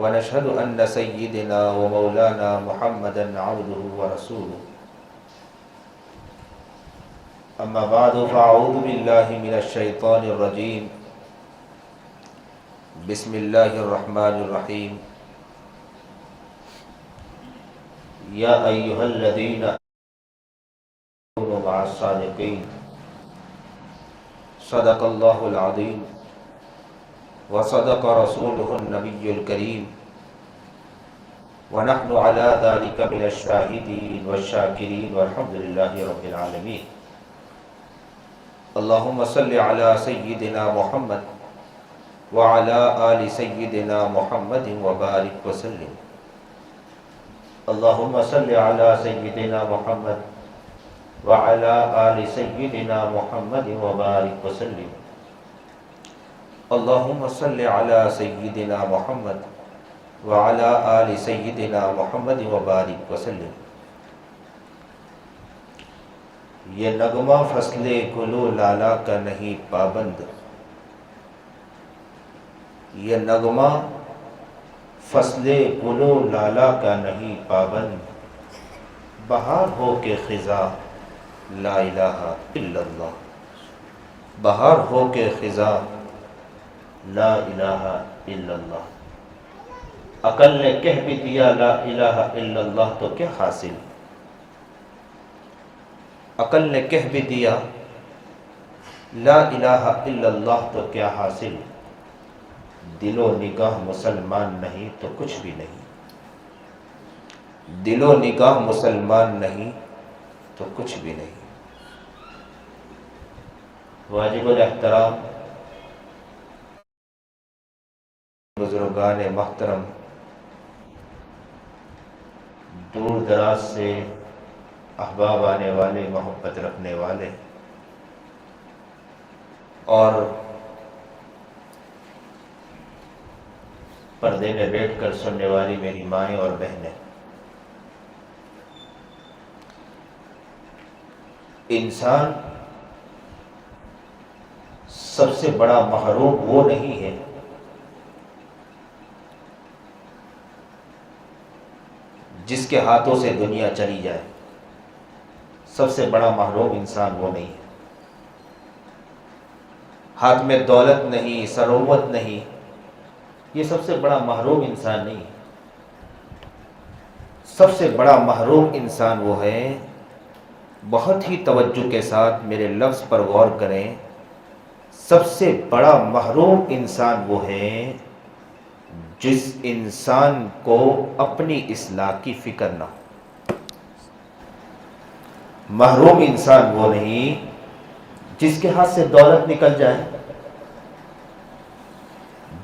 ونشهد أن سيدنا ومولانا محمدا عبده ورسوله أما بعد فأعوذ بالله من الشيطان الرجيم بسم الله الرحمن الرحيم يا أيها الذين آمنوا مع الصادقين صدق الله العظيم وصدق رسوله النبي الكريم ونحن على ذلك من الشاهدين والشاكرين والحمد لله رب العالمين اللهم صل على سيدنا محمد وعلى آل سيدنا محمد وبارك وسلم اللهم صل على سيدنا محمد وعلى آل سيدنا محمد وبارك وسلم اللهم صل على سيدنا محمد وعلى آل سيدنا محمد وبارك وسلم۔ یہ نغمہ فصل گلو لالا کا نہیں پابند، یہ نغمہ فصل گلو لالا کا نہیں پابند، بہار ہو کے خزاں لا الہ الا اللہ، بہار ہو کے خزاں لا الہ الا اللہ۔ عقل نے کہہ بھی دیا لا الہ الا اللہ تو کیا حاصل، عقل نے کہہ بھی دیا لا الہ الا اللہ تو کیا حاصل، دل و نگاہ مسلمان نہیں تو کچھ بھی نہیں، دل و نگاہ مسلمان نہیں تو کچھ بھی نہیں۔ واجب الاحترام بزرگان محترم، دور دراز سے احباب آنے والے، محبت رکھنے والے، اور پردے میں بیٹھ کر سننے والی میری مائیں اور بہنیں، انسان سب سے بڑا محروم وہ نہیں ہے جس کے ہاتھوں سے دنیا چلی جائے، سب سے بڑا محروم انسان وہ نہیں ہے۔ ہاتھ میں دولت نہیں، ثروت نہیں، یہ سب سے بڑا محروم انسان نہیں ہے۔ سب سے بڑا محروم انسان وہ ہے، بہت ہی توجہ کے ساتھ میرے لفظ پر غور کریں، سب سے بڑا محروم انسان وہ ہے جس انسان کو اپنی اصلاح کی فکر نہ ہو۔ محروم انسان وہ نہیں جس کے ہاتھ سے دولت نکل جائے،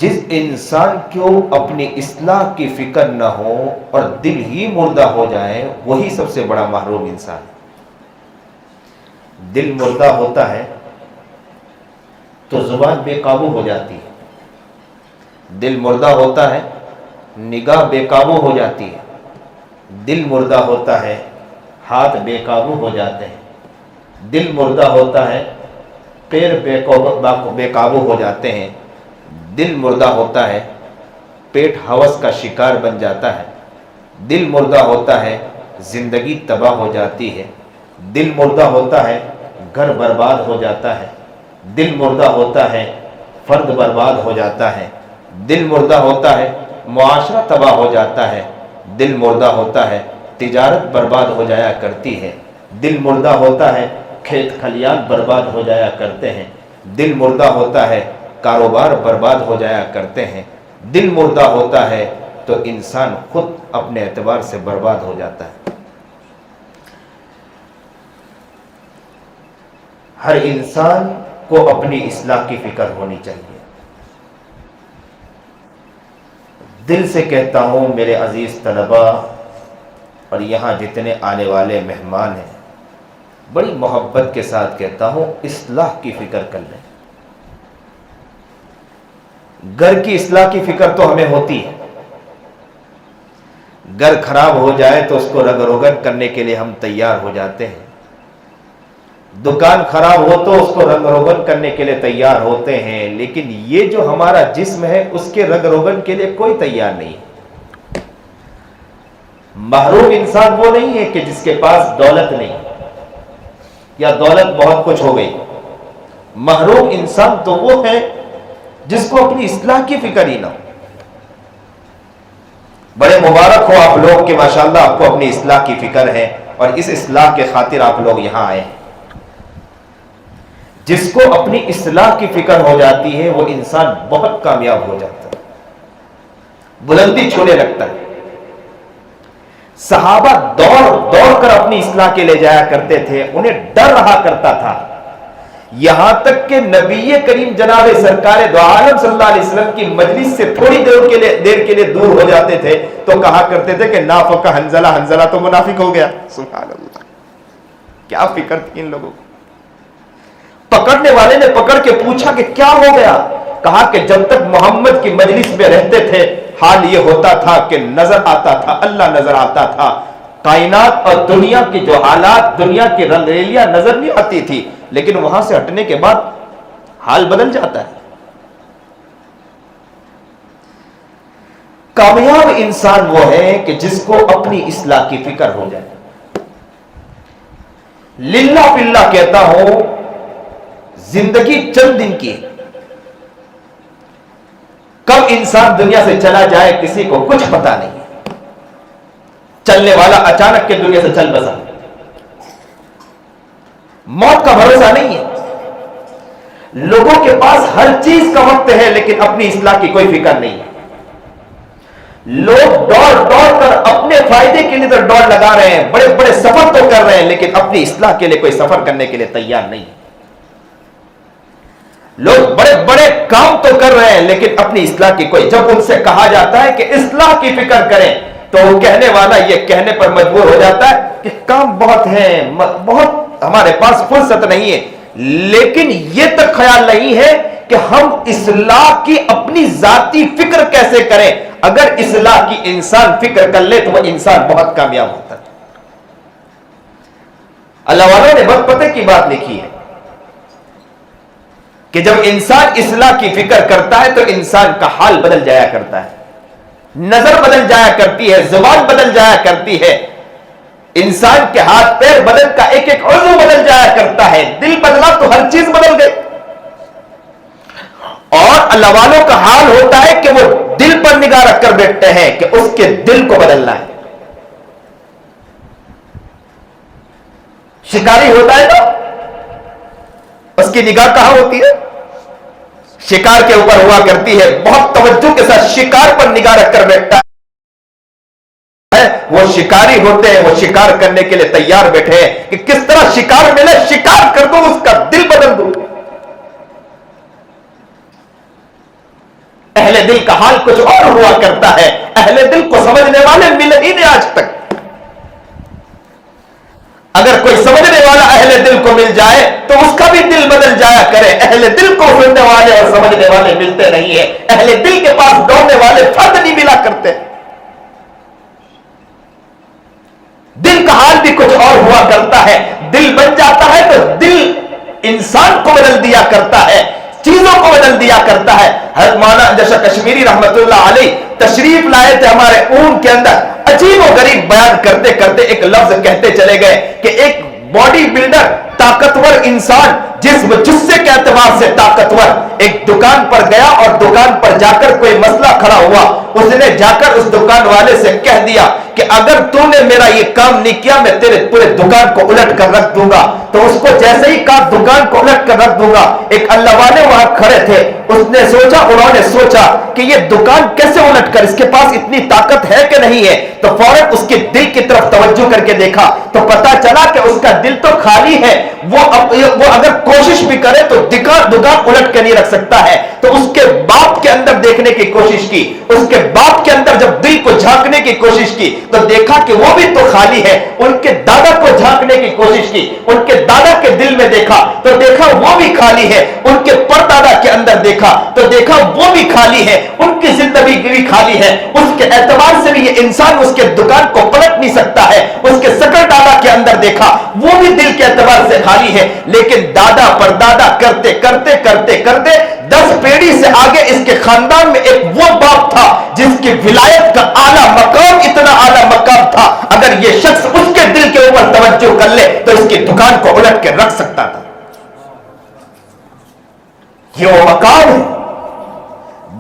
جس انسان کو اپنی اصلاح کی فکر نہ ہو اور دل ہی مردہ ہو جائے، وہی سب سے بڑا محروم انسان ہے۔ دل مردہ ہوتا ہے تو زبان بے قابو ہو جاتی ہے، دل مردہ ہوتا ہے نگاہ بے قابو ہو جاتی ہے، دل مردہ ہوتا ہے ہاتھ بے قابو ہو جاتے ہیں، دل مردہ ہوتا ہے پیر بے قابو ہو جاتے ہیں، دل مردہ ہوتا ہے پیٹ ہوس کا شکار بن جاتا ہے، دل مردہ ہوتا ہے زندگی تباہ ہو جاتی ہے، دل مردہ ہوتا ہے گھر برباد ہو جاتا ہے، دل مردہ ہوتا ہے فرد برباد ہو جاتا ہے، دل مردہ ہوتا ہے معاشرہ تباہ ہو جاتا ہے، دل مردہ ہوتا ہے تجارت برباد ہو جایا کرتی ہے، دل مردہ ہوتا ہے کھیت کھلیان برباد ہو جایا کرتے ہیں، دل مردہ ہوتا ہے کاروبار برباد ہو جایا کرتے ہیں، دل مردہ ہوتا ہے تو انسان خود اپنے اعتبار سے برباد ہو جاتا ہے۔ ہر انسان کو اپنی اصلاح کی فکر ہونی چاہیے۔ دل سے کہتا ہوں میرے عزیز طلبہ اور یہاں جتنے آنے والے مہمان ہیں، بڑی محبت کے ساتھ کہتا ہوں، اصلاح کی فکر کر لیں۔ گھر کی اصلاح کی فکر تو ہمیں ہوتی ہے، گھر خراب ہو جائے تو اس کو رگ روگن کرنے کے لیے ہم تیار ہو جاتے ہیں، دکان خراب ہو تو اس کو رنگ روگن کرنے کے لیے تیار ہوتے ہیں، لیکن یہ جو ہمارا جسم ہے اس کے رنگ روگن کے لیے کوئی تیار نہیں ہے۔ محروم انسان وہ نہیں ہے کہ جس کے پاس دولت نہیں یا دولت بہت کچھ ہو گئی، محروم انسان تو وہ ہے جس کو اپنی اصلاح کی فکر ہی نہ ہو۔ بڑے مبارک ہو آپ لوگ کہ ماشاءاللہ آپ کو اپنی اصلاح کی فکر ہے اور اس اصلاح کے خاطر آپ لوگ یہاں آئے ہیں۔ جس کو اپنی اصلاح کی فکر ہو جاتی ہے وہ انسان بہت کامیاب ہو جاتا ہے، بلندی چھونے لگتا ہے۔ صحابہ دوڑ دوڑ کر اپنی اصلاح کے لیے جایا کرتے تھے، انہیں ڈر رہا کرتا تھا، یہاں تک کہ نبی کریم جناب سرکار دو عالم صلی اللہ علیہ وسلم کی مجلس سے تھوڑی دیر کے لیے دور ہو جاتے تھے تو کہا کرتے تھے کہ نافق حنظلہ، حنظلہ تو منافق ہو گیا۔ سبحان اللہ، کیا فکر تھی ان لوگوں کو۔ پکڑنے والے نے پکڑ کے پوچھا کہ کیا ہو گیا؟ کہا کہ جب تک محمد کی مجلس میں رہتے تھے حال یہ ہوتا تھا کہ نظر آتا تھا، اللہ نظر آتا تھا، کائنات اور دنیا کی جو حالات، دنیا کی رنگریلیاں نظر نہیں آتی تھی، لیکن وہاں سے ہٹنے کے بعد حال بدل جاتا ہے۔ کامیاب انسان وہ ہے کہ جس کو اپنی اصلاح کی فکر ہو جائے۔ للہ باللہ کہتا ہوں، زندگی چند دن کی ہے، کب انسان دنیا سے چلا جائے کسی کو کچھ پتا نہیں ہے۔ چلنے والا اچانک کے دنیا سے چل بسا، موت کا بھروسہ نہیں ہے۔ لوگوں کے پاس ہر چیز کا وقت ہے لیکن اپنی اصلاح کی کوئی فکر نہیں ہے۔ لوگ دوڑ دوڑ کر اپنے فائدے کے لیے دوڑ لگا رہے ہیں، بڑے بڑے سفر تو کر رہے ہیں لیکن اپنی اصلاح کے لیے کوئی سفر کرنے کے لیے تیار نہیں ہے۔ لوگ بڑے بڑے کام تو کر رہے ہیں لیکن اپنی اصلاح کی کوئی، جب ان سے کہا جاتا ہے کہ اصلاح کی فکر کریں تو وہ کہنے والا یہ کہنے پر مجبور ہو جاتا ہے کہ کام بہت ہے، بہت ہمارے پاس فرصت نہیں ہے، لیکن یہ تک خیال نہیں ہے کہ ہم اصلاح کی اپنی ذاتی فکر کیسے کریں۔ اگر اصلاح کی انسان فکر کر لے تو وہ انسان بہت کامیاب ہوتا ہے۔ اللہ والوں نے بہت پتے کی بات لکھی ہے کہ جب انسان اصلاح کی فکر کرتا ہے تو انسان کا حال بدل جایا کرتا ہے، نظر بدل جایا کرتی ہے، زبان بدل جایا کرتی ہے، انسان کے ہاتھ پیر بدن کا ایک ایک عضو بدل جایا کرتا ہے، دل بدلا تو ہر چیز بدل گئی۔ اور اللہ والوں کا حال ہوتا ہے کہ وہ دل پر نگاہ رکھ کر بیٹھتے ہیں کہ اس کے دل کو بدلنا ہے۔ شکاری ہوتا ہے نا، اس کی نگاہ کہاں ہوتی ہے؟ شکار کے اوپر ہوا کرتی ہے، بہت توجہ کے ساتھ شکار پر نگاہ رکھ کر بیٹھتا ہے۔ وہ شکاری ہوتے ہیں، وہ شکار کرنے کے لیے تیار بیٹھے ہیں کہ کس طرح شکار ملے، شکار کر دو، اس کا دل بدل دو۔ اہل دل کا حال کچھ اور ہوا کرتا ہے، اہل دل کو سمجھنے والے ملے ہی نہیں آج تک۔ اگر کوئی سمجھنے والا اہل دل کو مل جائے تو اس کا بھی دل بدل جایا کرے۔ اہل دل کو سننے والے اور سمجھنے والے ملتے نہیں ہیں، اہل دل کے پاس دوڑنے والے فرد نہیں ملا کرتے۔ دل کا حال بھی کچھ اور ہوا کرتا ہے، دل بن جاتا ہے تو دل انسان کو بدل دیا کرتا ہے، چیزوں کو بدل دیا کرتا ہے۔ حضرت مولانا جشا کشمیری رحمت اللہ علیہ تشریف لائے تھے ہمارے اون کے اندر، عجیب و غریب بیان کرتے کرتے ایک لفظ کہتے چلے گئے کہ ایک باڈی بلڈر طاقتور انسان جسم جسے کے اعتبار سے طاقتور ایک دکان پر گیا اور دکان پر جا کر کوئی مسئلہ کھڑا ہوا، اس نے جا کر اس دکان والے سے کہہ دیا کہ اگر تو نے میرا یہ کام نہیں کیا میں تیرے پورے دکان کو الٹ کر رکھ دوں گا. تو اس کو جیسے ہی کہا دکان کو الٹ کر رکھ دوں گا، ایک اللہ والے وہاں کھڑے تھے، اس نے سوچا، انہوں نے سوچا کہ یہ دکان کیسے الٹ کر، اس کے پاس اتنی طاقت ہے کہ نہیں ہے. تو فوراً اس کے دل کی طرف توجہ کر کے دیکھا تو پتا چلا کہ اس کا دل تو خالی ہے، وہ اگر کوشش بھی کرے تو دکان الٹ کے نہیں رکھ سکتا ہے. تو اس کے باپ کے اندر دیکھنے کی کوشش کی، اس کے باپ کے اندر جب دل کو جھانکنے کی کوشش کی تو دیکھا کہ وہ بھی تو خالی ہے. ان کے دادا کو جھانکنے کی کوشش کی، ان کے دادا کے دل میں دیکھا تو دیکھا وہ بھی خالی ہے. ان کے پردادا کے اندر دیکھا تو دیکھا وہ بھی خالی ہے، ان کی زندگی بھی خالی ہے. اس کے اعتبار سے بھی یہ انسان اس کے دکان کو پلٹ نہیں سکتا ہے. اس کے سکر دادا کے اندر دیکھا وہ بھی دل کے اعتبار سے خالی ہے. لیکن دادا پردادا کرتے کرتے کرتے کرتے 10 پیڑھی سے آگے اس کے خاندان میں ایک وہ باپ تھا جس کی ولایت کا اعلیٰ مقام، اتنا اعلیٰ مقام تھا اگر یہ شخص اس کے دل کے اوپر توجہ کر لے تو اس کی دکان کو الٹ کے رکھ سکتا تھا. یہ وہ مقام ہے.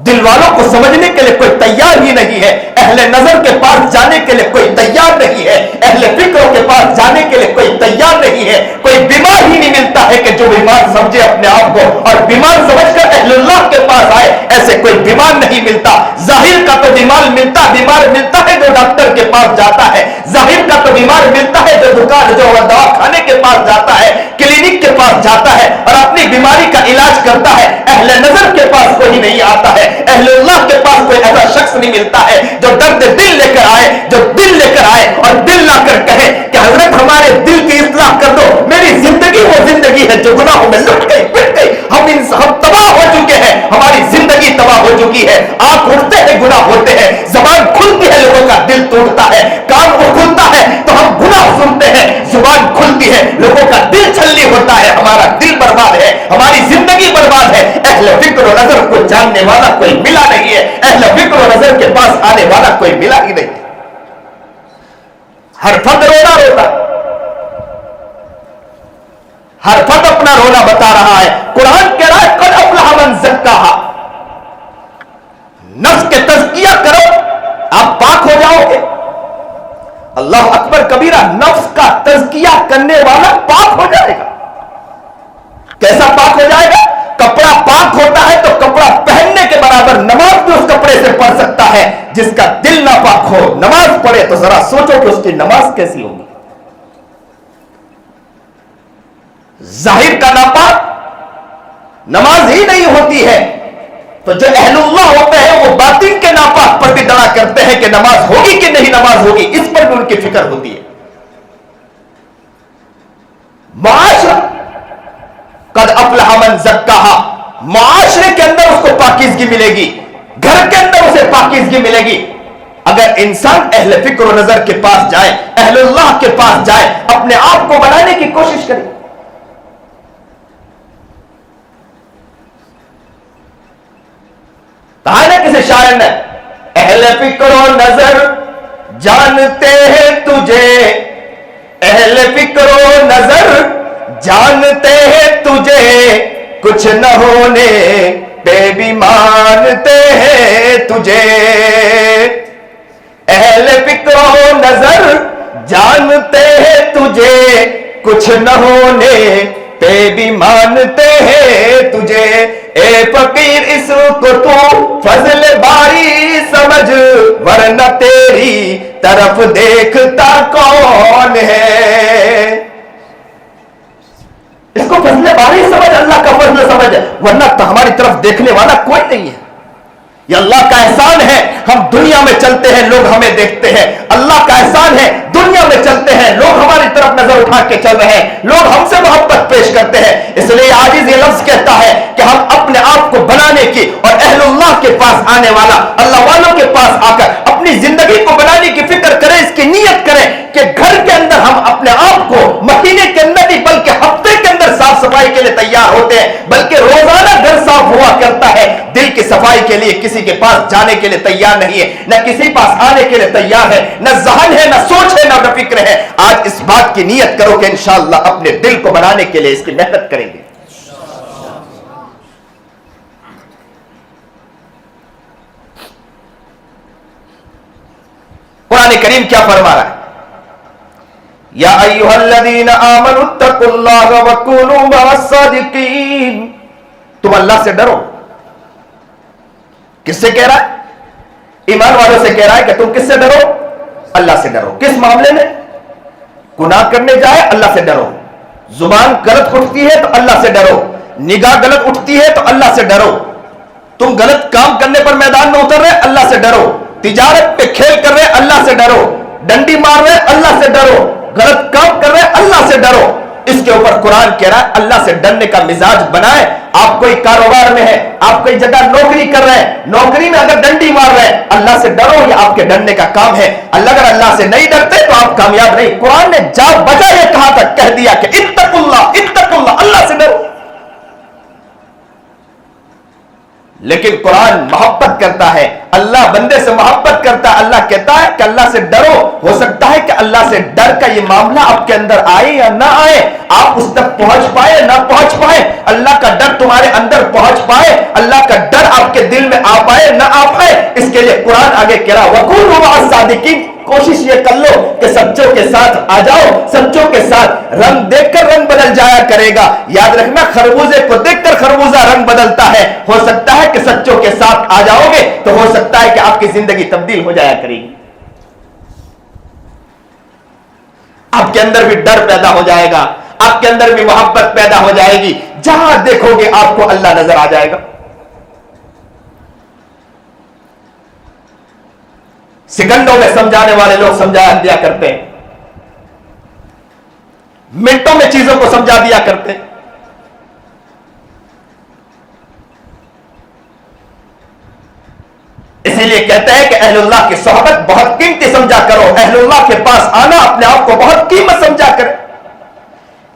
دل والوں کو سمجھنے کے لیے کوئی تیار ہی نہیں ہے، اہل نظر کے پاس جانے کے لیے کوئی تیار نہیں ہے، اہل فکروں کے پاس جانے کے لیے کوئی تیار نہیں ہے. کوئی بیمار ہی نہیں ملتا ہے کہ جو بیمار سمجھے اپنے آپ کو اور بیمار سمجھ کر اہل اللہ کے پاس آئے، ایسے کوئی بیمار نہیں ملتا. ظاہر کا تو بیمار ملتا ہے جو ڈاکٹر کے پاس جاتا ہے، ظاہر کا تو بیمار ملتا ہے جو دکان جو دوا خانے کے پاس جاتا ہے، کلینک کے پاس جاتا ہے اور اپنی بیماری کا علاج کرتا ہے. اہل نظر کے پاس کوئی نہیں آتا ہے، اہل اللہ کے پاس کوئی ایسا شخص نہیں ملتا ہے جو درد دل لے کر آئے، جو دل لے کر آئے اور دل لا کر کہے کہ حضرت ہمارے دل کی اصلاح کر دو. میری زندگی وہ زندگی ہے جو گناہوں میں لٹ گئی پٹ گئی، ہم تباہ ہو چکے ہیں، ہماری زندگی تباہ ہو چکی ہے. آنکھ اٹھتے ہیں گناہ ہوتے ہیں، زبان کھلتی ہے لوگوں کا دل ٹوٹتا ہے، کان وہ کھلتا ہے تو ہم گناہ سنتے ہیں، زبان کھلتی ہے لوگوں کا دل چھلنی ہوتا ہے، ہمارا دل برباد ہے، ہماری زندگی برباد ہے. اہل فکر و نظر کو جاننے والا کوئی ملا نہیں ہے، اہل فکر و نظر کے پاس آنے والا کوئی ملا ہی نہیں. ہر فرد رونا روتا، ہر فرد اپنا رونا بتا رہا ہے. قرآن کہہ رہا ہے قد افلح من زکاہا، نفس کے تزکیہ کرو آپ پاک ہو جاؤ گے. اللہ اکبر کبیرہ، نفس کا تزکیہ کرنے والا پاک ہو جائے گا. کیسا پاک ہو جائے گا؟ کپڑا پاک ہوتا ہے تو کپڑا پہننے کے برابر نماز بھی اس کپڑے سے پڑھ سکتا ہے. جس کا دل ناپاک ہو نماز پڑھے تو ذرا سوچو کہ اس کی نماز کیسی ہوگی. ظاہر کا ناپاک نماز ہی نہیں ہوتی ہے تو جو اہل اللہ ہوتے ہیں وہ باطن کے ناپاک پر بھی دعا کرتے ہیں کہ نماز ہوگی کہ نہیں نماز ہوگی، اس پر بھی ان کی فکر ہوتی ہے. معاشرہ قد افلح من زکاہا، معاشرے کے اندر اس کو پاکیزگی ملے گی، گھر کے اندر اسے پاکیزگی ملے گی. اگر انسان اہل فکر و نظر کے پاس جائے، اہل اللہ کے پاس جائے، اپنے آپ کو بنانے کی کوشش کرے. کہا نا کسی شاعر نے، اہل فکر و نظر جانتے ہیں تجھے، اہل فکر و نظر جانتے ہیں تجھے، کچھ نہ ہونے پہ بھی مانتے ہیں تجھے. اہل فکر و نظر جانتے ہیں تجھے، کچھ نہ ہونے پہ بھی مانتے ہیں تجھے. اے فقیر اس کو تو فضل باری سمجھ، ورنہ تیری طرف دیکھتا کون ہے. اس کو فضل باری سمجھ، اللہ کا فضل سمجھ، ورنہ تو ہماری طرف دیکھنے والا کوئی نہیں ہے. یہ اللہ کا احسان ہے، ہم دنیا میں چلتے ہیں لوگ ہمیں دیکھتے ہیں. اللہ کا احسان ہے، دنیا میں چلتے ہیں لوگ ہماری طرف نظر اٹھا کے چل رہے ہیں، لوگ ہم سے محبت پیش کرتے ہیں. اس لیے عاجز یہ لفظ کہتا ہے کہ ہم اپنے آپ کو بنانے کی اور اہل اللہ کے پاس آنے والا، اللہ والوں کے پاس آ کر اپنی زندگی کو بنانے کی فکر کریں، اس کی نیت کریں کہ گھر کے اندر ہم اپنے آپ کو مہینے کے اندر نہیں بلکہ ہفتے کے اندر صاف صفائی کے لیے تیار ہوتے ہیں، بلکہ روزانہ گھر صاف ہوا کرتا ہے. دل کی صفائی کے لیے کسی کے پاس جانے کے لیے تیار نہیں ہے، نہ کسی پاس آنے کے لیے تیار ہے، نہ ذہن ہے، نہ سوچ ہے، نہ فکر ہے. آج اس بات کی نیت کرو کہ انشاءاللہ اپنے دل کو بنانے کے لیے اس کی محنت کریں گے. قرآن کریم کیا فرما رہا ہے؟ یا ایھا الذین آمنوا اتقوا اللہ وکونوا مع الصادقین. تم اللہ سے ڈرو. کس سے کہہ رہا ہے؟ ایمان والوں سے کہہ رہا ہے کہ تم کس سے ڈرو؟ اللہ سے ڈرو. کس معاملے میں؟ گناہ کرنے جائے اللہ سے ڈرو. زبان غلط اٹھتی ہے تو اللہ سے ڈرو. نگاہ غلط اٹھتی ہے تو اللہ سے ڈرو. تم غلط کام کرنے پر میدان میں اتر رہے اللہ سے ڈرو. تجارت پہ کھیل کر رہے اللہ سے ڈرو. ڈنڈی مار رہے اللہ سے ڈرو. غلط کام کر رہے اللہ سے ڈرو. اس کے اوپر قرآن کہہ رہا ہے اللہ سے ڈرنے کا مزاج بنائے. آپ کوئی کاروبار میں ہے, آپ کوئی جگہ نوکری کر رہے ہیں, نوکری میں اگر ڈنڈی مار رہے ہیں اللہ سے ڈرو. یہ آپ کے ڈرنے کا کام ہے. اگر اللہ سے نہیں ڈرتے تو آپ کامیاب نہیں. قرآن نے جا بجا یہ کہا تھا, کہہ دیا کہ اتقوا اللہ, اتقوا اللہ, اللہ سے ڈرو. لیکن قرآن محبت کرتا ہے, اللہ بندے سے محبت کرتا ہے. اللہ کہتا ہے کہ اللہ سے ڈرو. ہو سکتا ہے کہ اللہ سے ڈر کا یہ معاملہ آپ کے اندر آئے یا نہ آئے, آپ اس تک پہنچ پائے نہ پہنچ پائے. اللہ کا ڈر تمہارے اندر پہنچ پائے, اللہ کا ڈر آپ کے دل میں آ پائے نہ آ پائے, اس کے لیے قرآن آگے کہہ رہا وَكُونُوا مَعَ الصَّادِقِينَ. کوشش یہ کر لو کہ سچوں کے ساتھ آ جاؤ. سچوں کے ساتھ رنگ دیکھ کر رنگ بدل جایا کرے گا. یاد رکھنا, خربوزے کو دیکھ کر خربوزہ رنگ بدلتا ہے. ہو سکتا ہے کہ سچوں کے ساتھ آ جاؤ گے تو ہو سکتا ہے کہ آپ کی زندگی تبدیل ہو جایا کرے گی. آپ کے اندر بھی ڈر پیدا ہو جائے گا, آپ کے اندر بھی محبت پیدا ہو جائے گی. جہاں دیکھو گے آپ کو اللہ نظر آ جائے گا. سیکنڈوں میں سمجھانے والے لوگ سمجھا دیا کرتے ہیں, منٹوں میں چیزوں کو سمجھا دیا کرتے ہیں. اسی لیے کہتے ہیں کہ اہل اللہ کی صحبت بہت قیمتی سمجھا کرو. اہل اللہ کے پاس آنا اپنے آپ کو بہت قیمت سمجھا کرے.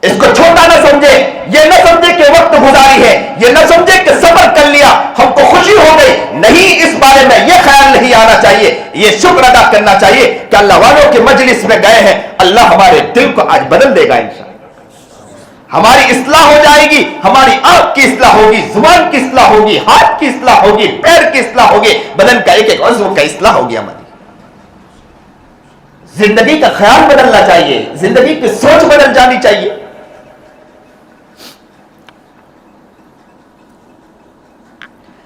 اس کو چھوٹا نہ سمجھے, یہ نہ سمجھے کہ وقت گزاری ہے, یہ نہ سمجھے کہ صبر کر لیا ہم کو خوشی ہو گئی. نہیں, اس بارے میں یہ خیال نہیں آنا چاہیے. یہ شکر ادا کرنا چاہیے کہ اللہ والوں کے مجلس میں گئے ہیں, اللہ ہمارے دل کو آج بدل دے گا انشاءاللہ. ہماری اصلاح ہو جائے گی, ہماری آنکھ کی اصلاح ہوگی, زبان کی اصلاح ہوگی, ہاتھ کی اصلاح ہوگی, پیر کی اصلاح ہوگی, بدن کا ایک ایک عضو کا اصلاح ہوگی. ہماری زندگی کا خیال بدلنا چاہیے, زندگی کی سوچ بدل جانی چاہیے.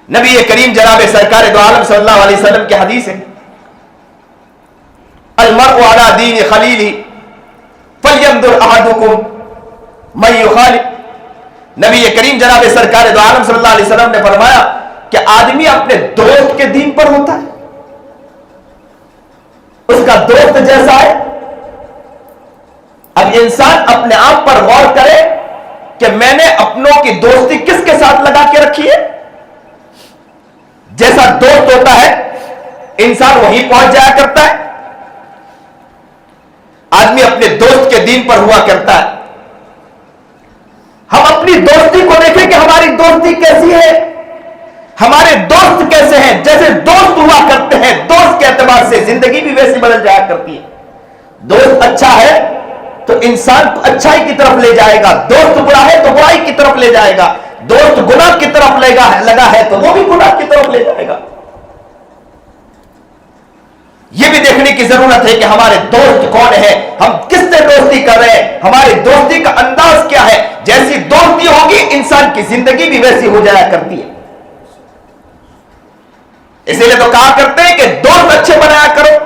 نبی کریم جناب سرکار دو عالم صلی اللہ علیہ وسلم کی حدیث ہے, المرء علی دین خلیلہ فلینظر احدکم من یخالف. نبی کریم جناب سرکار دو عالم صلی اللہ علیہ وسلم نے فرمایا کہ آدمی اپنے دوست کے دین پر ہوتا ہے, اس کا دوست جیسا ہے. اب انسان اپنے آپ پر غور کرے کہ میں نے اپنوں کی دوستی کس کے ساتھ لگا کے رکھی ہے. جیسا دوست ہوتا ہے انسان وہیں پہنچ جایا کرتا ہے. آدمی اپنے دوست کے دین پر ہوا کرتا ہے. ہم اپنی دوستی کو دیکھیں کہ ہماری دوستی کیسی ہے, ہمارے دوست کیسے ہیں. جیسے دوست ہوا کرتے ہیں, دوست کے اعتبار سے زندگی بھی ویسی بدل جایا کرتی ہے. دوست اچھا ہے تو انسان کو اچھائی کی طرف لے جائے گا, دوست برا ہے تو برائی کی طرف لے جائے گا. دوست گناہ کی طرف لگا ہے تو وہ بھی گناہ کی طرف لے جائے گا. یہ بھی دیکھنے کی ضرورت ہے کہ ہمارے دوست کون ہیں, ہم کس سے دوستی کر رہے ہیں, ہماری دوستی کا انداز کیا ہے. جیسی دوستی ہوگی انسان کی زندگی بھی ویسی ہو جایا کرتی ہے. اسی لیے تو کہا کرتے ہیں کہ دوست اچھے بنایا کرو.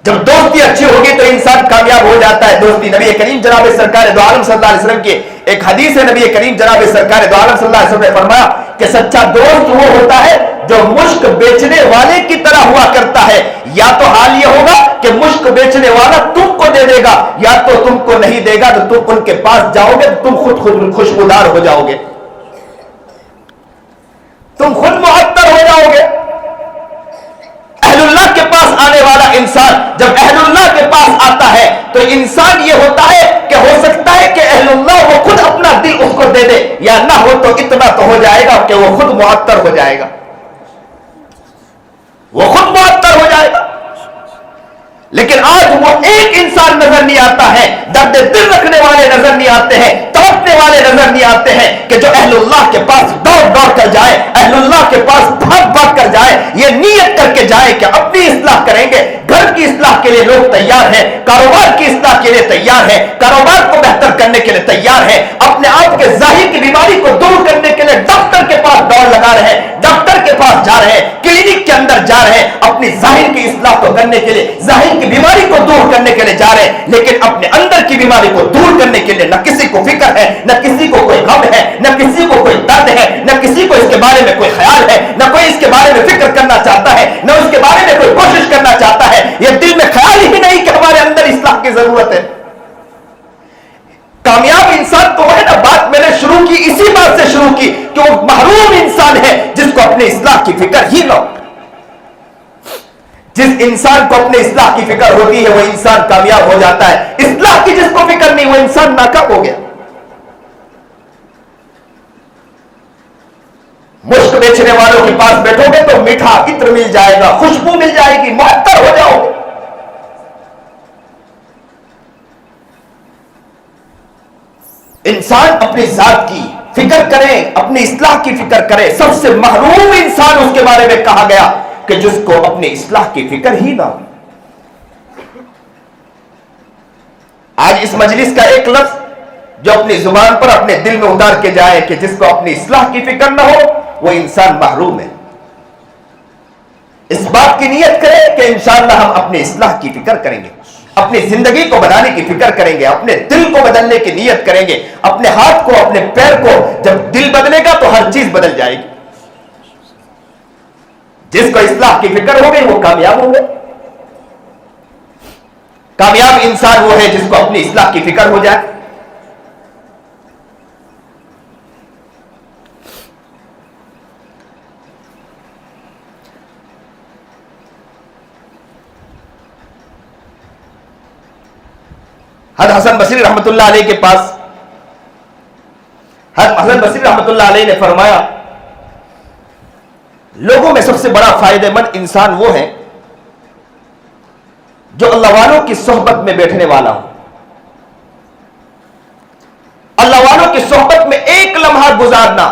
جب دوستی اچھی ہوگی تو انسان کامیاب ہو جاتا ہے. دوستی نبی کریم جناب سرکار دو عالم صلی اللہ علیہ وسلم کی ایک حدیث ہے. نبی کریم جناب سرکار دو عالم صلی اللہ علیہ وسلم نے فرمایا کہ سچا دوست وہ ہوتا ہے جو مشک بیچنے والے کی طرح ہوا کرتا ہے. یا تو حال یہ ہوگا کہ مشک بیچنے والا تم کو دے دے گا, یا تو تم کو نہیں دے گا تو تم ان کے پاس جاؤ گے تو تم خود خوشبودار ہو جاؤ گے, تم خود معطر ہو جاؤ گے. اہل اللہ کے پاس آنے والا انسان جب اہل اللہ کے پاس آتا ہے تو انسان یہ ہوتا ہے کہ ہو سکتا ہے کہ اہل اللہ وہ خود اپنا دل اس کو دے دے, یا نہ ہو تو اتنا تو ہو جائے گا کہ وہ خود معطر ہو جائے گا, وہ خود معطر ہو جائے گا. لیکن آج وہ ایک انسان نظر نہیں آتا ہے، درد دل رکھنے والے نظر نہیں آتے ہیں، تڑپنے والے نظر نہیں آتے ہیں کہ جو اہل اللہ کے پاس دوڑ دوڑ کر جائے، اہل اللہ کے پاس بھاگ بھاگ کر جائے، یہ نیت کر کے جائے کہ اپنی اصلاح کریں گے۔ گھر کی اصلاح کے لیے لوگ تیار ہیں، کاروبار کی اصلاح کے لیے تیار ہیں، کاروبار کو بہتر کرنے کے لیے تیار ہیں، اپنے آپ کے ظاہر کی بیماری کو دور کرنے کے لیے ڈاکٹر کے پاس دوڑ لگا رہے ہیں، ڈاکٹر کے پاس جا رہے ہیں، کلینک کے اندر جا رہے ہیں، اپنی ظاہر کی اصلاح کو کرنے کے لیے، ظاہر کی بیماری کو دور کرنے کے لیے جا رہے ہیں، لیکن اپنے اندر کی بیماری کو دور کرنے کے لیے نہ کسی کو فکر ہے، نہ کسی کو کوئی غم ہے، نہ کسی کو کوئی درد ہے، نہ کسی کو اس کے بارے میں کوئی خیال ہے، نہ کوئی اس کے بارے میں فکر کرنا چاہتا ہے، نہ اس کے بارے میں کوئی کوشش کرنا چاہتا ہے۔ یہ دل میں خیال ہی نہیں کہ ہمارے اندر اصلاح کی ضرورت ہے۔ کامیاب انسان کو ہے نا، بات میں نے شروع کی اسی بات سے شروع کی کہ وہ محروم انسان ہے جس کو اپنے اصلاح کی فکر ہی نہ ہو۔ جس انسان کو اپنے اصلاح کی فکر ہوتی ہے وہ انسان کامیاب ہو جاتا ہے، اصلاح کی جس کو فکر نہیں وہ انسان ناکام ہو گیا۔ مشک بیچنے والوں کے پاس بیٹھو گے تو میٹھا عطر مل جائے گا، خوشبو مل جائے گی، معطر ہو جاؤ گے۔ انسان اپنی ذات کی فکر کرے، اپنی اصلاح کی فکر کرے۔ سب سے محروم انسان اس کے بارے میں کہا گیا کہ جس کو اپنی اصلاح کی فکر ہی نہ ہو۔ آج اس مجلس کا ایک لفظ جو اپنی زبان پر اپنے دل میں اتار کے جائے کہ جس کو اپنی اصلاح کی فکر نہ ہو وہ انسان محروم ہے۔ اس بات کی نیت کرے کہ انشاءاللہ ہم اپنی اصلاح کی فکر کریں گے، اپنی زندگی کو بنانے کی فکر کریں گے، اپنے دل کو بدلنے کی نیت کریں گے، اپنے ہاتھ کو، اپنے پیر کو۔ جب دل بدلے گا تو ہر چیز بدل جائے گی۔ جس کو اصلاح کی فکر ہو گئی وہ کامیاب ہو گئے۔ کامیاب انسان وہ ہے جس کو اپنی اصلاح کی فکر ہو جائے۔ حضرت حسن بصری رحمت اللہ علیہ کے پاس حضرت حسن بصری رحمت اللہ علیہ نے فرمایا لوگوں میں سب سے بڑا فائدہ مند انسان وہ ہے جو اللہ والوں کی صحبت میں بیٹھنے والا ہو۔ اللہ والوں کی صحبت میں ایک لمحہ گزارنا۔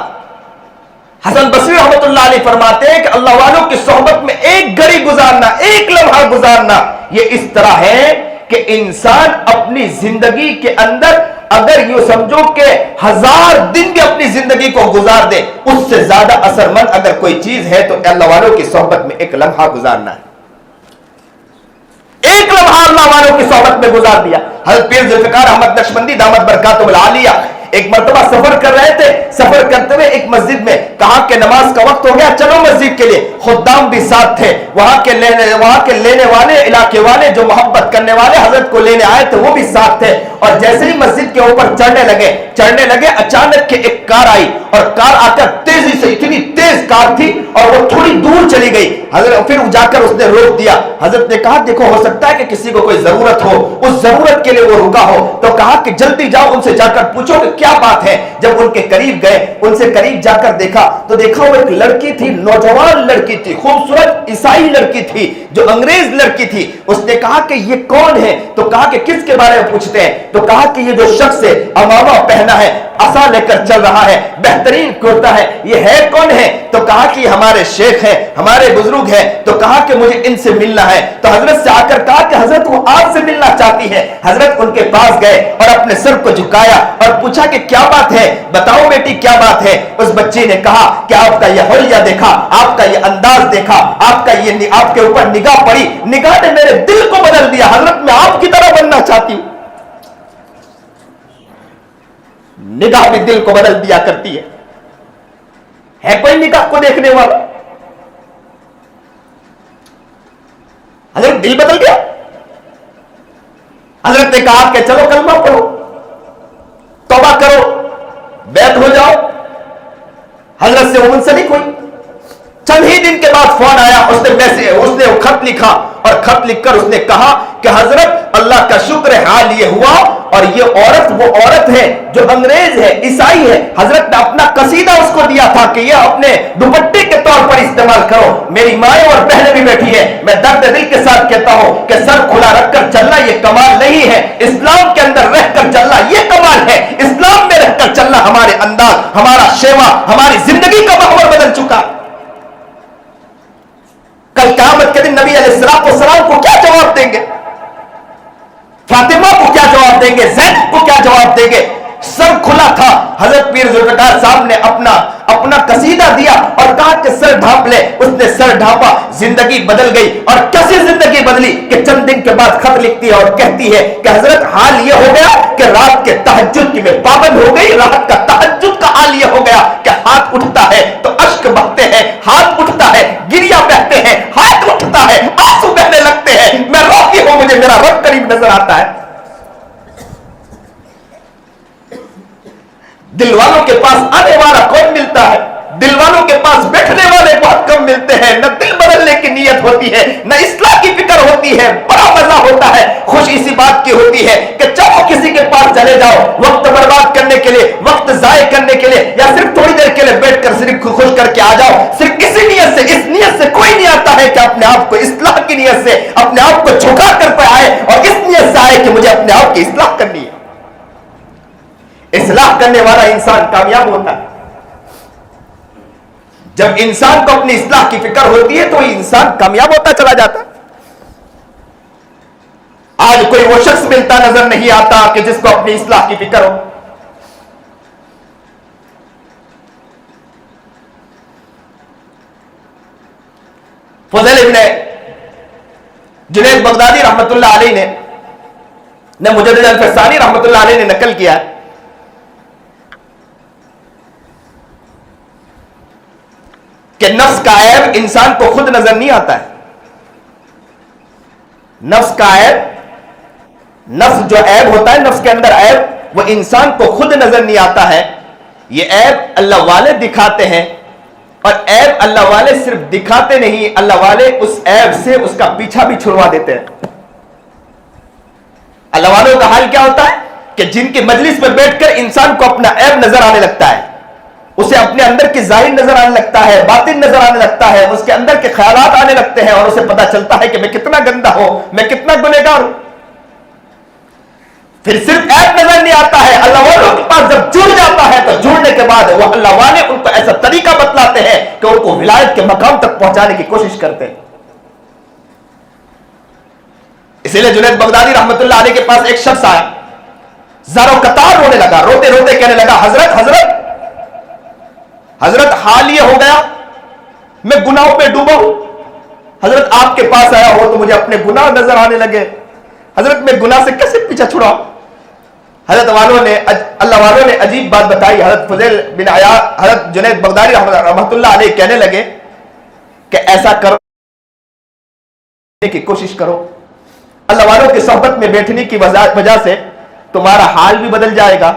حسن بصری رحمت اللہ علیہ فرماتے ہیں کہ اللہ والوں کی صحبت میں ایک گھڑی گزارنا، ایک لمحہ گزارنا، یہ اس طرح ہے کہ انسان اپنی زندگی کے اندر اگر یوں سمجھو کہ 1000 دن بھی اپنی زندگی کو گزار دے، اس سے زیادہ اثر مند اگر کوئی چیز ہے تو اللہ والوں کی صحبت میں ایک لمحہ گزارنا ہے۔ ایک لمحہ اللہ والوں کی صحبت میں گزار دیا۔ حضرت پیر ذوالفقار احمد نقشبندی دامت برکاتہ العالیہ ایک مرتبہ سفر کر رہے تھے، سفر کرتے ہوئے ایک مسجد میں کہا کہ نماز کا وقت ہو گیا، چلو مسجد کے لیے۔ خدام بھی ساتھ تھے، وہاں کے لینے والے، علاقے والے جو محبت کرنے والے حضرت کو لینے آئے تھے وہ بھی ساتھ تھے۔ اور جیسے ہی مسجد کے اوپر چڑھنے لگے اچانک کے ایک کار آئی اور کار آ کر تیزی سے، اتنی تیز کار تھی اور وہ تھوڑی دور چلی گئی۔ حضرت پھر جا کر اس نے روک دیا۔ حضرت نے کہا دیکھو ہو سکتا ہے کہ کسی کو کوئی ضرورت ہو، اس ضرورت کے لیے وہ رکا ہو، تو کہا کہ جلدی جاؤ ان سے جا کر پوچھو کہ کیا بات ہے۔ جب ان کے قریب گئے، ان سے قریب جا کر دیکھا تو دیکھا وہ ایک لڑکی تھی، نوجوان لڑکی تھی، خوبصورت عیسائی لڑکی تھی جو انگریز لڑکی تھی۔ اس نے کہا کہ یہ کون ہے؟ تو کہا کہ کس کے بارے میں پوچھتے ہیں؟ تو کہا کہ یہ جو شخص ہے امامہ پہنا ہے، عصا لے کر چل رہا ہے، بہترین کرتا ہے، یہ ہے کون ہے؟ تو کہا کہ ہمارے شیخ ہیں، ہمارے بزرگ ہیں۔ تو کہا کہ مجھے ان سے ملنا ہے۔ تو حضرت سے آ کر کہا کہ حضرت وہ آپ سے ملنا چاہتی ہے۔ حضرت ان کے پاس گئے اور اپنے سر کو جھکایا اور پوچھا کہ کیا بات ہے، بتاؤ بیٹی کیا بات ہے۔ اس بچی نے کہا کہ آپ کا یہ حلیہ دیکھا، آپ کا یہ انداز دیکھا، آپ کے اوپر نگاہ پڑی، نگاہ نے میرے دل کو بدل دیا، حضرت میں آپ کی طرح بننا چاہتی ہوں۔ نگاہ بھی دل کو بدل دیا کرتی ہے کوئی نگاہ کو دیکھنے والا؟ حضرت دل بدل گیا۔ حضرت نے کہا کہ چلو کلمہ پڑھو، توبہ کرو، بیعت ہو جاؤ۔ حضرت سے وہ منسلک ہوئی۔ چند ہی دن کے بعد فون آیا، اس نے خط لکھا اور خط لکھ کر اس نے کہا کہ حضرت اللہ کا شکر ہے، حال یہ ہوا اور یہ عورت وہ عورت ہے جو انگریز ہے, عیسائی ہے. حضرت نے اپنا قصیدہ اس کو دیا تھا کہ یہ اپنے دوپٹے کے طور پر استعمال کرو. میری مائیں اور بہنیں بھی بیٹھی ہے, میں درد دل کے ساتھ کہتا ہوں کہ سر کھلا رکھ کر چلنا یہ کمال نہیں ہے, اسلام کے اندر رہ کر چلنا یہ کمال ہے. اسلام میں رہ کر چلنا ہمارے انداز, ہمارا شیوا, ہماری زندگی کا محور بدل چکا. کل قیامت کے دن نبی علیہ السلام کو کیا جواب دیں گے؟ فاطمہ کو کیا جواب دیں گے؟ زینب کو کیا جواب دیں گے؟ سر کھلا تھا. حضرت پیر ذوالفقار صاحب نے اپنا قصیدہ دیا اور کہا کہ سر ڈھانپ لے. اس نے سر ڈھانپا, زندگی بدل گئی. اور کیسی زندگی بدلی کہ چند دن کے بعد خط لکھتی ہے اور کہتی ہے کہ حضرت حال یہ ہو گیا کہ رات کے تہجد کی میں پابند ہو گئی. رات کا تہجد کا حال یہ ہو گیا کہ ہاتھ اٹھتا ہے تو اشک بہتے ہیں, ہاتھ اٹھتا ہے گریا بہتے ہیں, ہاتھ اٹھتا ہے آنسو بہنے لگتے ہیں. میں روتی ہوں, مجھے میرا رب قریب نظر آتا ہے. دل والوں کے پاس آنے والا کون ملتا ہے؟ دل والوں کے پاس بیٹھنے والے بہت کم ملتے ہیں. نہ دل بدلنے کی نیت ہوتی ہے, نہ اصلاح کی فکر ہوتی ہے. بڑا مزہ ہوتا ہے, خوش اسی بات کی ہوتی ہے کہ چلو کسی کے پاس چلے جاؤ وقت برباد کرنے کے لیے, وقت ضائع کرنے کے لیے, یا صرف تھوڑی دیر کے لیے بیٹھ کر صرف خوش کر کے آ جاؤ. صرف اسی نیت سے, اس نیت سے کوئی نہیں آتا ہے کہ اپنے آپ کو اصلاح کی نیت سے اپنے آپ کو جھکا کر پہ آئے اور اس نیت سے آئے کہ مجھے اپنے آپ کی اصلاح کرنی ہے. اصلاح کرنے والا انسان کامیاب ہوتا ہے. جب انسان کو اپنی اصلاح کی فکر ہوتی ہے تو انسان کامیاب ہوتا چلا جاتا ہے. آج کوئی وہ شخص ملتا نظر نہیں آتا کہ جس کو اپنی اصلاح کی فکر ہو. فضیل ابن جنید بغدادی رحمت اللہ علیہ نے مجدد الفسانی رحمت اللہ علیہ نے نقل کیا کہ نفس کا عیب انسان کو خود نظر نہیں آتا ہے. نفس کا عیب, نفس جو عیب ہوتا ہے, نفس کے اندر عیب, وہ انسان کو خود نظر نہیں آتا ہے. یہ عیب اللہ والے دکھاتے ہیں, اور عیب اللہ والے صرف دکھاتے نہیں, اللہ والے اس عیب سے اس کا پیچھا بھی چھڑوا دیتے ہیں. اللہ والوں کا حال کیا ہوتا ہے کہ جن کی مجلس میں بیٹھ کر انسان کو اپنا عیب نظر آنے لگتا ہے, اسے اپنے اندر کی ظاہر نظر آنے لگتا ہے, باطن نظر آنے لگتا ہے, اس کے اندر کے خیالات آنے لگتے ہیں, اور اسے پتا چلتا ہے کہ میں کتنا گندا ہوں, میں کتنا گنہگار ہوں. پھر صرف عیب نظر نہیں آتا ہے, اللہ والوں کے پاس جب جڑ جاتا ہے تو جڑنے کے بعد وہ اللہ والے ان کو ایسا طریقہ بتلاتے ہیں کہ ان کو ولایت کے مقام تک پہنچانے کی کوشش کرتے ہیں. اسی لیے جنید بغدادی رحمت اللہ علیہ کے پاس ایک شخص آیا, زاروں قطار رونے لگا, روتے روتے کہنے لگا, حضرت حال یہ ہو گیا میں گناہوں پہ ڈوبا ہوں. حضرت آپ کے پاس آیا ہو تو مجھے اپنے گناہ نظر آنے لگے. حضرت میں گناہ سے کیسے پیچھا چھڑاؤں؟ حضرت اللہ والوں نے عجیب بات بتائی. حضرت فضیل بن عیاض, حضرت جنید بغدادی رحمت اللہ علیہ کہنے لگے کہ ایسا کرو کی کوشش کرو, اللہ والوں کی صحبت میں بیٹھنے کی وجہ سے تمہارا حال بھی بدل جائے گا.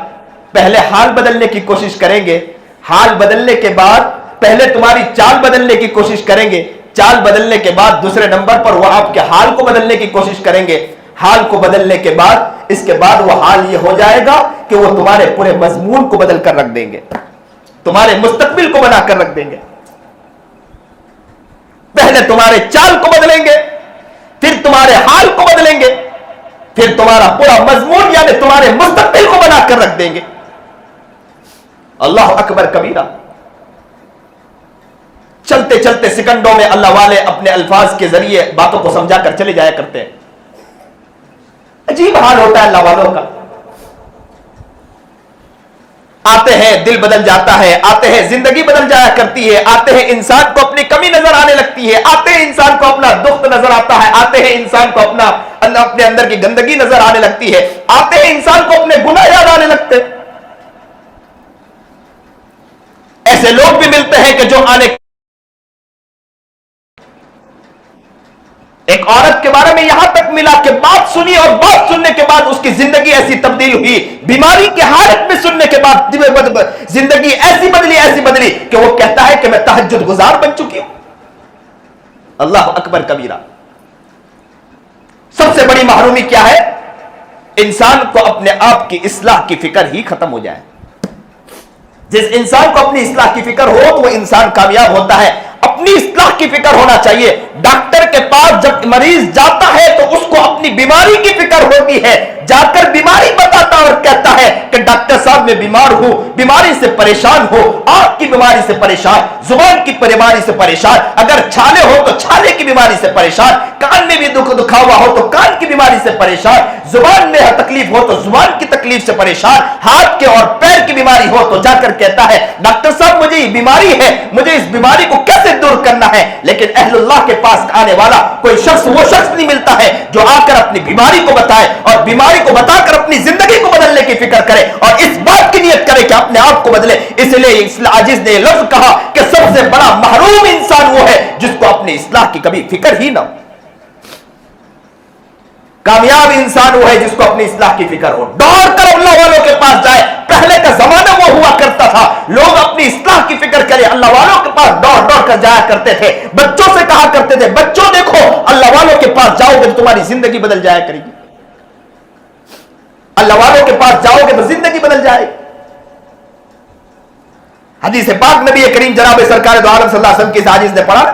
پہلے حال بدلنے کی کوشش کریں گے, حال بدلنے کے بعد پہلے تمہاری چال بدلنے کی کوشش کریں گے, چال بدلنے کے بعد دوسرے نمبر پر وہ آپ کے حال کو بدلنے کی کوشش کریں گے. حال کو بدلنے کے بعد اس کے بعد وہ حال یہ ہو جائے گا کہ وہ تمہارے پورے مضمون کو بدل کر رکھ دیں گے, تمہارے مستقبل کو بنا کر رکھ دیں گے. پہلے تمہارے چال کو بدلیں گے, پھر تمہارے حال کو بدلیں گے, پھر تمہارا پورا مضمون یعنی تمہارے مستقبل کو بنا کر رکھ دیں گے. اللہ اکبر کبیرہ. چلتے چلتے سیکنڈوں میں اللہ والے اپنے الفاظ کے ذریعے باتوں کو سمجھا کر چلے جایا کرتے ہیں. عجیب حال ہوتا ہے اللہ والوں کا. آتے ہیں دل بدل جاتا ہے, آتے ہیں زندگی بدل جایا کرتی ہے, آتے ہیں انسان کو اپنی کمی نظر آنے لگتی ہے, آتے ہیں انسان کو اپنا دکھ نظر آتا ہے, آتے ہیں انسان کو اپنے اندر کی گندگی نظر آنے لگتی ہے, آتے ہیں انسان کو اپنے گناہ یاد آنے لگتے ہیں. ایسے لوگ بھی ملتے ہیں کہ جو ایک عورت کے بارے میں یہاں تک ملا کہ بات سنی اور بات سننے کے بعد اس کی زندگی ایسی تبدیل ہوئی, بیماری کے حالت میں سننے کے بعد زندگی ایسی بدلی کہ وہ کہتا ہے کہ میں تہجد گزار بن چکی ہوں. اللہ اکبر کبیرہ. سب سے بڑی محرومی کیا ہے انسان کو اپنے آپ کی اصلاح کی فکر ہی ختم ہو جائے. جس انسان کو اپنی اصلاح کی فکر ہو تو وہ انسان کامیاب ہوتا ہے. اپنی اصلاح کی فکر ہونا چاہیے. ڈاکٹر کے پاس جب مریض جاتا ہے تو اس کو اپنی بیماری کی فکر ہوتی ہے, جا کر بیماری بتاتا اور کہتا ہے کہ ڈاکٹر صاحب میں بیمار ہوں, بیماری سے پریشان ہو, آنکھ کی بیماری سے پریشان, زبان کی بیماری سے پریشان, اگر چھالے ہو تو چھالے کی بیماری سے پریشان, کان میں بھی دکھا ہوا ہو تو کان کی بیماری سے پریشان, زبان میں تکلیف ہو تو زبان کی تکلیف سے پریشان, ہاتھ کے اور پیر کی بیماری ہو تو جا کر کہتا ہے ڈاکٹر صاحب مجھے یہ بیماری ہے, مجھے اس بیماری کو کیسے دور کرنا ہے. لیکن اہل اللہ کے پاس آنے والا کوئی شخص وہ شخص نہیں ملتا ہے جو آ کر اپنی بیماری کو بتائے اور بیماری کو بتا کر اپنی زندگی کو بدلنے کی فکر کرے اور اس بات کی نیت کرے کہ اپنے آپ کو بدلے. اس لیے عاجز نے یہ لفظ کہا کہ سب سے بڑا محروم انسان وہ ہے جس کو اپنی اصلاح کی کبھی فکر ہی نہ ہو. کامیاب انسان وہ ہے جس کو اپنی اصلاح کی فکر ہو, دوڑ کر اللہ والوں کے پاس جائے. پہلے کا زمانہ وہ ہوا کرتا تھا, لوگ اپنی اصلاح کی فکر کرے اللہ والوں کے پاس دوڑ دوڑ کر جایا کرتے تھے. بچوں سے کہا کرتے تھے بچوں دیکھو اللہ والوں کے پاس جاؤ گے تو تمہاری زندگی بدل جایا کرے گی, اللہ والوں کے پاس جاؤ گے تو زندگی بدل جائے گی. حدیث پاک نبی کریم جناب سرکار دو عالم صلی اللہ علیہ وسلم کی حدیث نے پڑھا,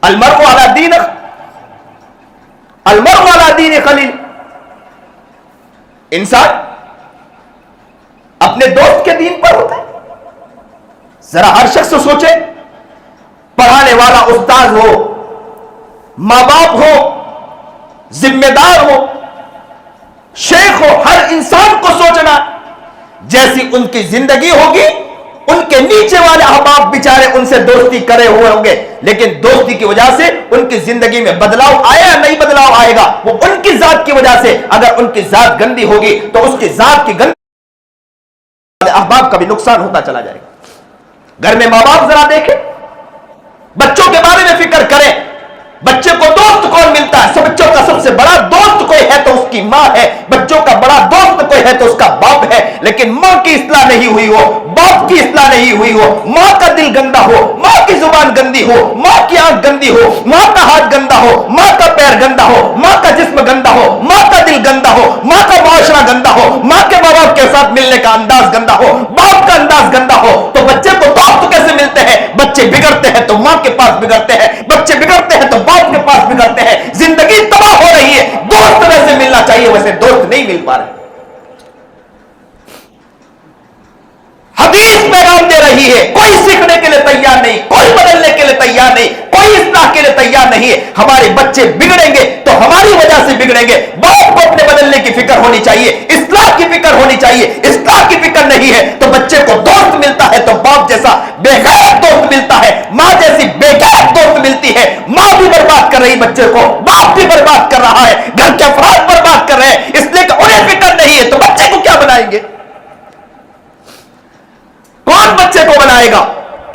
المرء علی دین المرء علی دین خلیل, انسان اپنے دوست کے دین پر ہوتا ہے. ذرا ہر شخص سوچے, پڑھانے والا استاد ہو, ماں باپ ہو, ذمہ دار ہو, شیخ ہو, ہر انسان کو سوچنا جیسی ان کی زندگی ہوگی ان کے نیچے والے احباب بیچارے ان سے دوستی کرے ہوئے ہوں گے, لیکن دوستی کی وجہ سے ان کی زندگی میں بدلاؤ آیا یا نہیں بدلاؤ آئے گا وہ ان کی ذات کی وجہ سے. اگر ان کی ذات گندی ہوگی تو اس کی ذات کی گندی احباب کا بھی نقصان ہوتا چلا جائے گا. گھر میں ماں باپ ذرا دیکھیں, بچوں کے بارے میں فکر کریں. بچے کو دوست کون ملتا ہے؟ بچوں کا سب سے بڑا دوست کوئی ہے تو اس کی ماں ہے, بچوں کا بڑا دوست کوئی ہے تو اس کا باپ ہے. لیکن ماں کی اصلاح نہیں ہوئی ہو, باپ کی اصلاح نہیں ہوئی ہو, ماں کا دل گندا ہو, ماں کی زبان گندی ہو, ماں کی آنکھ گندی ہو, ماں کا ہاتھ گندا ہو, ماں کا پیر گندا ہو, ماں کا جسم گندا ہو, ماں کا دل گندا ہو, ماں کا معاشرہ گندا ہو, ماں کے ماں باپ کے ساتھ ملنے کا انداز گندا ہو, باپ کا انداز گندا ہو, تو بچے کو دوست کیسے ملتے ہیں؟ بچے بگڑتے ہیں تو ماں کے پاس بگڑتے ہیں, بچے بگڑتے ہیں تو باپ کے پاس بگڑتے ہیں. زندگی تباہ ہو رہی ہے. دوست ویسے ملنا چاہیے ویسے دوست نہیں مل پا رہے. حدیث پیغام دے رہی ہے, کوئی سیکھنے کے لیے تیار نہیں, کوئی بدلنے کے لیے تیار نہیں, کوئی اصلاح کے لیے تیار نہیں ہے. ہمارے بچے بگڑیں گے تو ہماری وجہ سے بگڑیں گے. باپ کو اپنے بدلنے کی فکر ہونی چاہیے, اصلاح کی فکر ہونی چاہیے. اصلاح کی فکر نہیں ہے تو بچے کو دوست ملتا ہے تو باپ جیسا بے غیرت دوست ملتا ہے, ماں جیسی بے غیرت دوست ملتی ہے. ماں بھی برباد کر رہی بچے کو, باپ بھی برباد کر رہا ہے, گھر کے افراد برباد کر رہے ہیں, اس لیے کہ انہیں فکر نہیں ہے. تو بچے کو کیا بنائیں گے؟ کون بچے کو بنائے گا؟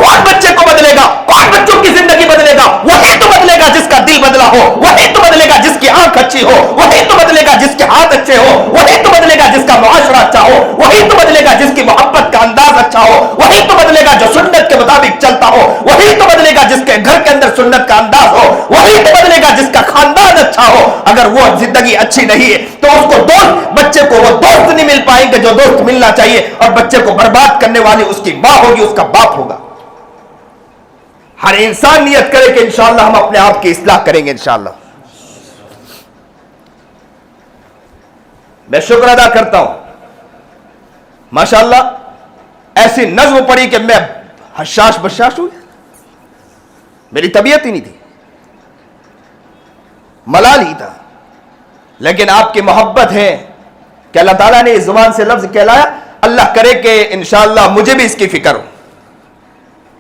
کون بچے کو بدلے گا؟ کون بچوں کی زندگی بدلے گا؟ وہی تو بدلے گا جس کا دل بدلا ہو, وہی تو بدلے گا جس کی آنکھ اچھی ہو, وہی تو بدلے گا جس کے ہاتھ اچھے ہو, وہی تو بدلے گا جس کا معاشرہ اچھا ہو, وہی تو بدلے گا جس کی محبت کا انداز اچھا ہو, وہی تو بدلے گا جو سنت کے مطابق چلتا ہو, وہی تو بدلے گا جس کے گھر کے اندر سنت کا انداز ہو, وہی تو بدلے گا جس کا خاندان اچھا ہو. اگر وہ زندگی اچھی نہیں ہے تو اس کو دوست, بچے کو وہ دوست نہیں مل پائیں گے جو دوست ملنا چاہیے, اور بچے کو برباد کرنے والی اس کی ماں ہوگی, اس کا باپ ہوگا. ہر انسان نیت کرے کہ انشاءاللہ ہم اپنے آپ کی اصلاح کریں گے انشاءاللہ. میں شکر ادا کرتا ہوں, ماشاءاللہ ایسی نظم پڑی کہ میں حشاش بشاش ہوئی, میری طبیعت ہی نہیں تھی, ملال ہی تھا, لیکن آپ کی محبت ہے کہ اللہ تعالیٰ نے اس زبان سے لفظ کہلایا. اللہ کرے کہ انشاءاللہ مجھے بھی اس کی فکر ہو.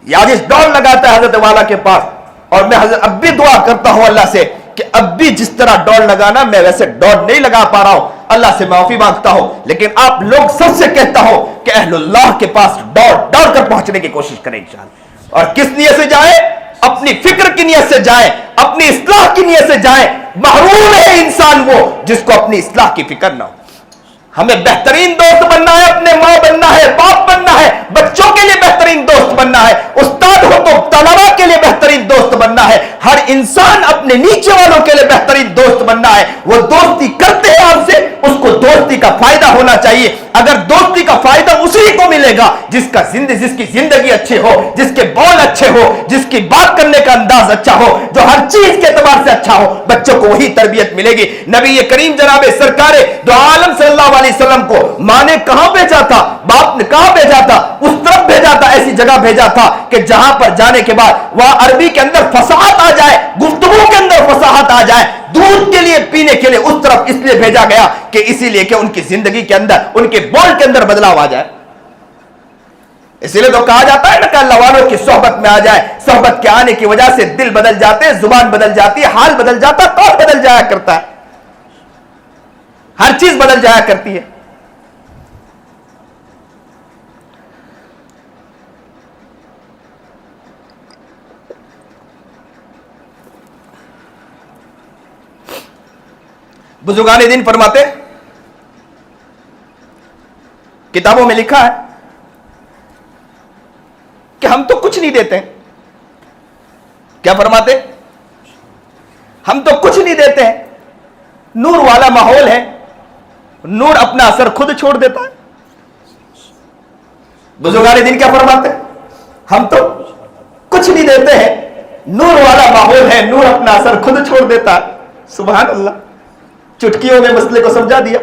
عاجز دوڑ لگاتا ہے حضرت والا کے پاس, اور میں حضرت اب بھی دعا کرتا ہوں اللہ سے کہ اب بھی جس طرح دوڑ لگانا, میں ویسے دوڑ نہیں لگا پا رہا ہوں, اللہ سے معافی مانگتا ہوں. لیکن آپ لوگ سب سے کہتا ہوں کہ اہل اللہ کے پاس دوڑ دوڑ کر پہنچنے کی کوشش کریں انشاءاللہ. اور کس نیت سے جائیں؟ اپنی فکر کی نیت سے جائیں, اپنی اصلاح کی نیت سے جائیں. محروم ہے انسان وہ جس کو اپنی اصلاح کی فکر نہ ہو. ہمیں بہترین دوست بننا ہے, اپنے ماں بننا ہے, باپ بننا ہے, بچوں کے لیے بہترین دوست بننا ہے, استاد ہو تو طلباء کے لیے بہترین دوست بننا ہے, ہر انسان اپنے نیچے والوں کے لیے بہترین دوست بننا رہا ہے, وہ دوستی کرتے ہیں آپ سے, اس کو دوستی کا فائدہ ہونا چاہیے. اگر دوستی کا فائدہ اسی کو ملے گا جس کی زندگی اچھی ہو, جس کے بول اچھے ہو, جس کی بات کرنے کا انداز اچھا ہو, جو ہر چیز کے اعتبار سے اچھا ہو, بچوں کو وہی تربیت ملے گی. نبی کریم جناب سرکار دو عالم صلی اللہ علیہ وسلم کو ماں نے کہاں بھیجا تھا, باپ نے کہاں بھیجا تھا؟ اس طرف بھیجا تھا, ایسی جگہ بھیجا تھا کہ جہاں پر جانے کے بعد وہاں عربی کے اندر فصاحت آ جائے, گفتگو کے اندر فصاحت آ جائے. دودھ کے لیے, پینے کے لیے اس طرف اس لیے بھیجا گیا کہ اسی لیے کہ ان کی زندگی کے اندر, ان کے بول کے اندر بدلاؤ آ جائے. اسی لیے تو کہا جاتا ہے نا کہ اللہ والوں کی صحبت میں آ جائے. صحبت کے آنے کی وجہ سے دل بدل جاتے, زبان بدل جاتی ہے, حال بدل جاتا, قول بدل جایا کرتا ہے, ہر چیز بدل جایا کرتی ہے. بزرگان دین فرماتے, کتابوں میں لکھا ہے کہ ہم تو کچھ نہیں دیتے. کیا فرماتے؟ ہم تو کچھ نہیں دیتے ہیں, نور والا ماحول ہے, نور اپنا اثر خود چھوڑ دیتا ہے. بزرگان دین کیا فرماتے؟ ہم تو کچھ نہیں دیتے ہیں, نور والا ماحول ہے, نور اپنا اثر خود چھوڑ دیتا ہے. سبحان اللہ, چٹکیوں میں مسئلے کو سمجھا دیا.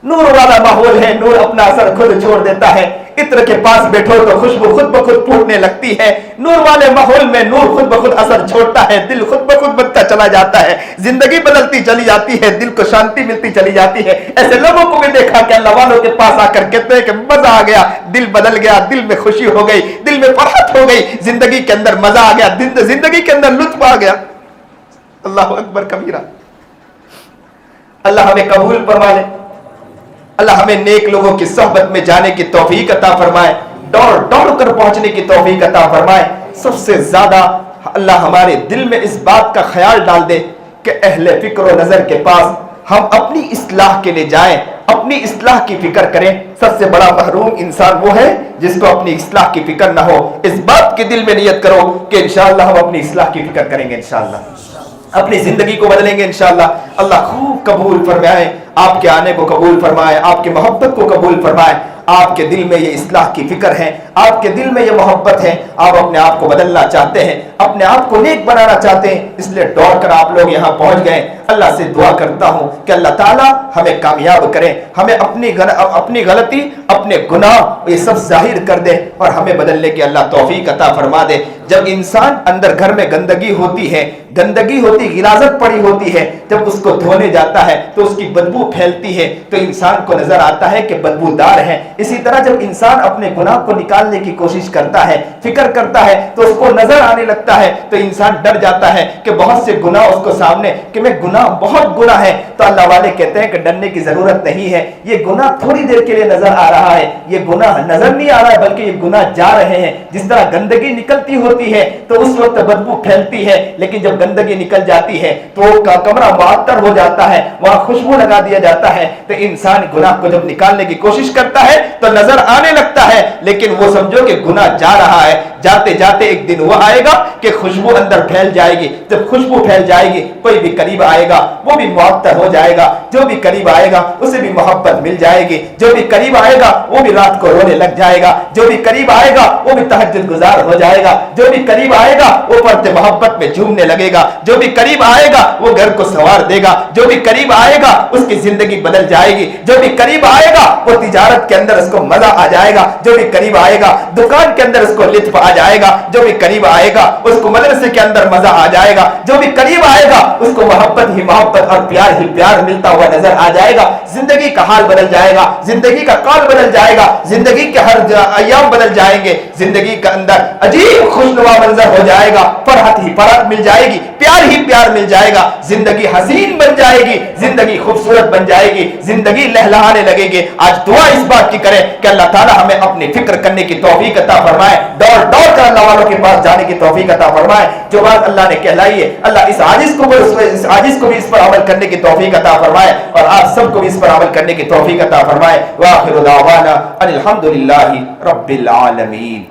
نور والا ماحول ہے, نور اپنا اثر خود چھوڑ دیتا ہے. عطر کے پاس بیٹھو تو خوشبو خود بخود پھوٹنے لگتی ہے. نور والے ماحول میں نور خود بخود اثر چھوڑتا ہے, دل خود بخود بنتا چلا جاتا ہے, زندگی بدلتی چلی جاتی ہے, دل کو شانتی ملتی چلی جاتی ہے. ایسے لوگوں کو بھی دیکھا کہ اللہ والوں کے پاس آ کر کہتے ہیں کہ مزہ آ گیا, دل بدل گیا, دل میں خوشی ہو گئی, دل میں فرحت ہو گئی, زندگی کے اندر مزہ آ گیا, زندگی کے اندر لطف آ گیا. اللہ اکبر کبیرہ. اللہ ہمیں قبول فرما لے, اللہ ہمیں نیک لوگوں کی صحبت میں جانے کی توفیق عطا فرمائے, دوڑ دوڑ کر پہنچنے کی توفیق عطا فرمائے. سب سے زیادہ اللہ ہمارے دل میں اس بات کا خیال ڈال دے کہ اہل فکر و نظر کے پاس ہم اپنی اصلاح کے لیے جائیں, اپنی اصلاح کی فکر کریں. سب سے بڑا محروم انسان وہ ہے جس کو اپنی اصلاح کی فکر نہ ہو. اس بات کی دل میں نیت کرو کہ انشاءاللہ ہم اپنی اصلاح کی فکر کریں گے, انشاءاللہ اپنی زندگی کو بدلیں گے انشاءاللہ. اللہ خوب قبول فرمائے, آپ کے آنے کو قبول فرمائے, آپ کی محبت کو قبول فرمائے. آپ کے دل میں یہ اصلاح کی فکر ہے, آپ کے دل میں یہ محبت ہے, آپ اپنے آپ کو بدلنا چاہتے ہیں, اپنے آپ کو نیک بنانا چاہتے ہیں, اس لیے دوڑ کر آپ لوگ یہاں پہنچ گئے. اللہ سے دعا کرتا ہوں کہ اللہ تعالیٰ ہمیں کامیاب کرے, ہمیں اپنی غلطی, اپنے گناہ یہ سب ظاہر کر دے اور ہمیں بدلنے کی اللہ توفیق عطا فرما دے. جب انسان اندر گھر میں گندگی ہوتی ہے, غلاظت پڑی ہوتی ہے, جب اس کو دھونے جاتا ہے تو اس کی بدبو پھیلتی ہے, تو انسان کو نظر آتا ہے کہ بدبودار ہے. اسی طرح جب انسان اپنے گناہ کو نکالنے کی کوشش کرتا ہے, فکر کرتا ہے, تو اس کو نظر آنے لگتا ہے, تو انسان ڈر جاتا ہے کہ بہت سے گناہ اس کو سامنے, کہ میں گناہ بہت گناہ ہے. تو اللہ والے کہتے ہیں کہ ڈرنے کی ضرورت نہیں ہے, یہ گناہ تھوڑی دیر کے لیے نظر آ رہا ہے, یہ گناہ نظر نہیں آ رہا ہے بلکہ یہ گناہ جا رہے ہیں. جس طرح گندگی نکلتی ہوتی ہے تو اس وقت بدبو پھیلتی ہے, لیکن جب گندگی نکل جاتی ہے تو کمرہ معطر ہو جاتا ہے, وہاں خوشبو لگا دیا جاتا ہے. تو انسان گناہ کو جب نکالنے کی کوشش کرتا ہے تو نظر آنے لگتا ہے, لیکن وہ سمجھو کہ گناہ جا رہا ہے. جاتے جاتے ایک دن وہ آئے گا کہ خوشبو اندر پھیل جائے گی. جب خوشبو پھیل جائے گی, کوئی بھی قریب آئے گا وہ بھی معطر ہو جائے گا, جو بھی قریب آئے گا اسے بھی محبت مل جائے گی, جو بھی قریب آئے گا وہ بھی رات کو رونے لگ جائے گا, جو بھی قریب آئے گا وہ بھی تہجد گزار ہو جائے گا, جو بھی قریب آئے گا وہ پرتے محبت میں جھومنے لگے گا, جو بھی قریب آئے گا وہ گھر کو سنوار دے گا, جو بھی قریب آئے گا اس کی زندگی بدل جائے گی, جو بھی قریب آئے گا وہ تجارت کے اندر اس کو مزہ آ جائے گا, جو بھی قریب آئے گا دکان کے اندر اس کو لطف آ جائے گا, جو بھی قریب آئے گا اس کو مدرسے کے اندر مزہ آ جائے گا, جو بھی قریب آئے گا اس کو محبت ہی محبت اور پیار ہی پیار ملتا ہوا نظر آ جائے گا. زندگی کا حال بدل جائے گا, زندگی کا قول بدل جائے گا, زندگی کے ہر ایام بدل جائیں گے, زندگی کے اندر عجیب خوشنما منظر ہو جائے گا, فرحت ہی فرحت مل جائے گی, پیار ہی پیار مل جائے گا, زندگی حسین بن جائے گی, زندگی خوبصورت بن جائے گی, زندگی لہلہانے لگے گی. آج دعا اس بات کی کریں کہ اللہ تعالی ہمیں اپنی فکر کرنے کی توفیق عطا فرمائے, دوڑ دوڑ کر اللہ والوں کے پاس جانے کی توفیق عطا فرمائے. جو بات اللہ نے کہلائی ہے اللہ اس عاجز کو بھی اس پر عمل کرنے کی توفیق عطا فرمائے, اور آپ سب کو بھی اس پر عمل کرنے کی توفیق عطا فرمائے. وآخر دعوانا ان الحمد للہ رب العالمین.